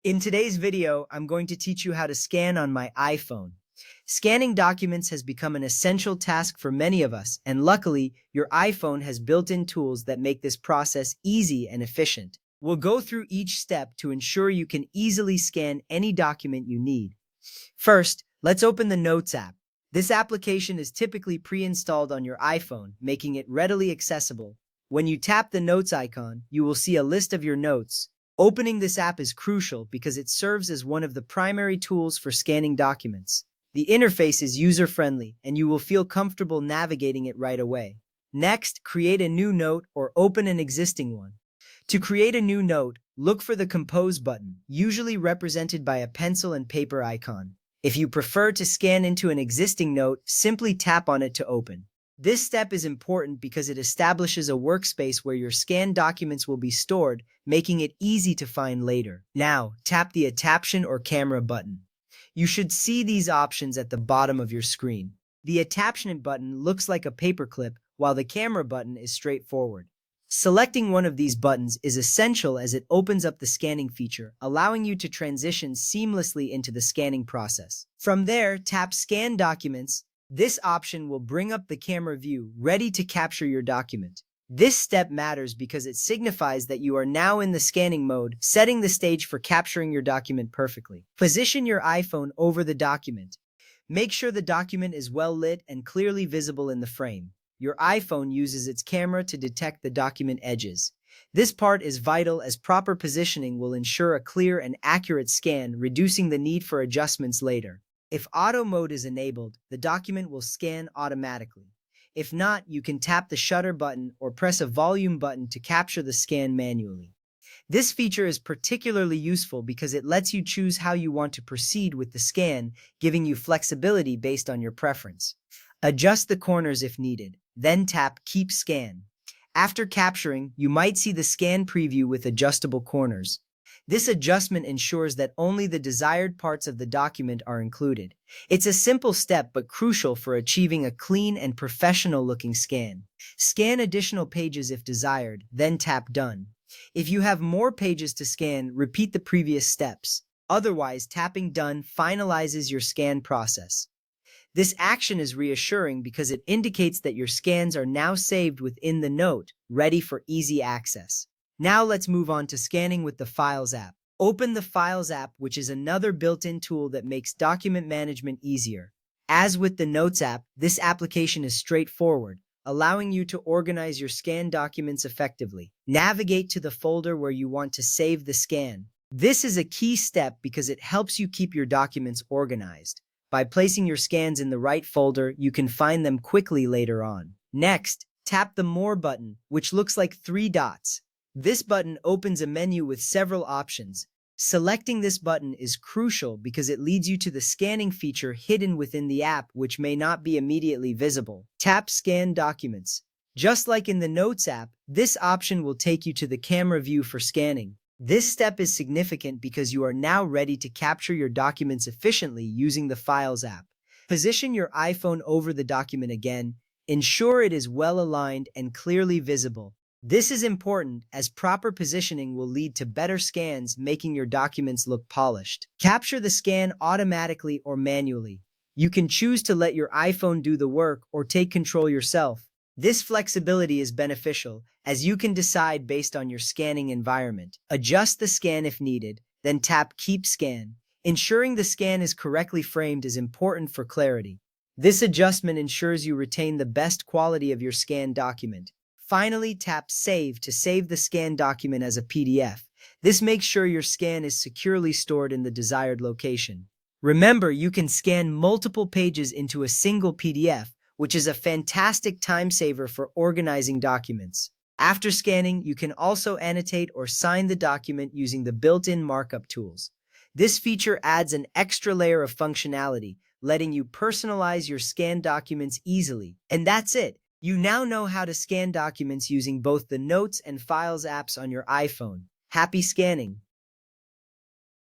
In today's video, I'm going to teach you how to scan on my iPhone. Scanning documents has become an essential task for many of us, and luckily, your iPhone has built-in tools that make this process easy and efficient. We'll go through each step to ensure you can easily scan any document you need. First, let's open the Notes app. This application is typically pre-installed on your iPhone, making it readily accessible. When you tap the Notes icon, you will see a list of your notes. Opening this app is crucial because it serves as one of the primary tools for scanning documents. The interface is user-friendly, and you will feel comfortable navigating it right away. Next, create a new note or open an existing one. To create a new note, look for the Compose button, usually represented by a pencil and paper icon. If you prefer to scan into an existing note, simply tap on it to open. This step is important because it establishes a workspace where your scanned documents will be stored, making it easy to find later. Now, tap the Attachment or Camera button. You should see these options at the bottom of your screen. The Attachment button looks like a paperclip, while the Camera button is straightforward. Selecting one of these buttons is essential as it opens up the scanning feature, allowing you to transition seamlessly into the scanning process. From there, tap Scan Documents. This option will bring up the camera view, ready to capture your document. This step matters because it signifies that you are now in the scanning mode, setting the stage for capturing your document perfectly. Position your iPhone over the document. Make sure the document is well lit and clearly visible in the frame. Your iPhone uses its camera to detect the document edges. This part is vital as proper positioning will ensure a clear and accurate scan, reducing the need for adjustments later. If auto mode is enabled, the document will scan automatically. If not, you can tap the shutter button or press a volume button to capture the scan manually. This feature is particularly useful because it lets you choose how you want to proceed with the scan, giving you flexibility based on your preference. Adjust the corners if needed, then tap Keep Scan. After capturing, you might see the scan preview with adjustable corners. This adjustment ensures that only the desired parts of the document are included. It's a simple step but crucial for achieving a clean and professional-looking scan. Scan additional pages if desired, then tap Done. If you have more pages to scan, repeat the previous steps. Otherwise, tapping Done finalizes your scan process. This action is reassuring because it indicates that your scans are now saved within the note, ready for easy access. Now let's move on to scanning with the Files app. Open the Files app, which is another built-in tool that makes document management easier. As with the Notes app, this application is straightforward, allowing you to organize your scanned documents effectively. Navigate to the folder where you want to save the scan. This is a key step because it helps you keep your documents organized. By placing your scans in the right folder, you can find them quickly later on. Next, tap the More button, which looks like 3 dots. This button opens a menu with several options. Selecting this button is crucial because it leads you to the scanning feature hidden within the app, which may not be immediately visible. Tap Scan Documents. Just like in the Notes app, this option will take you to the camera view for scanning. This step is significant because you are now ready to capture your documents efficiently using the Files app. Position your iPhone over the document again. Ensure it is well aligned and clearly visible. This is important as proper positioning will lead to better scans, making your documents look polished. Capture the scan automatically or manually. You can choose to let your iPhone do the work or take control yourself. This flexibility is beneficial as you can decide based on your scanning environment. Adjust the scan if needed, then tap Keep Scan. Ensuring the scan is correctly framed is important for clarity. This adjustment ensures you retain the best quality of your scanned document. Finally, tap Save to save the scanned document as a PDF. This makes sure your scan is securely stored in the desired location. Remember, you can scan multiple pages into a single PDF, which is a fantastic time saver for organizing documents. After scanning, you can also annotate or sign the document using the built-in markup tools. This feature adds an extra layer of functionality, letting you personalize your scanned documents easily. And that's it. You now know how to scan documents using both the Notes and Files apps on your iPhone. Happy scanning!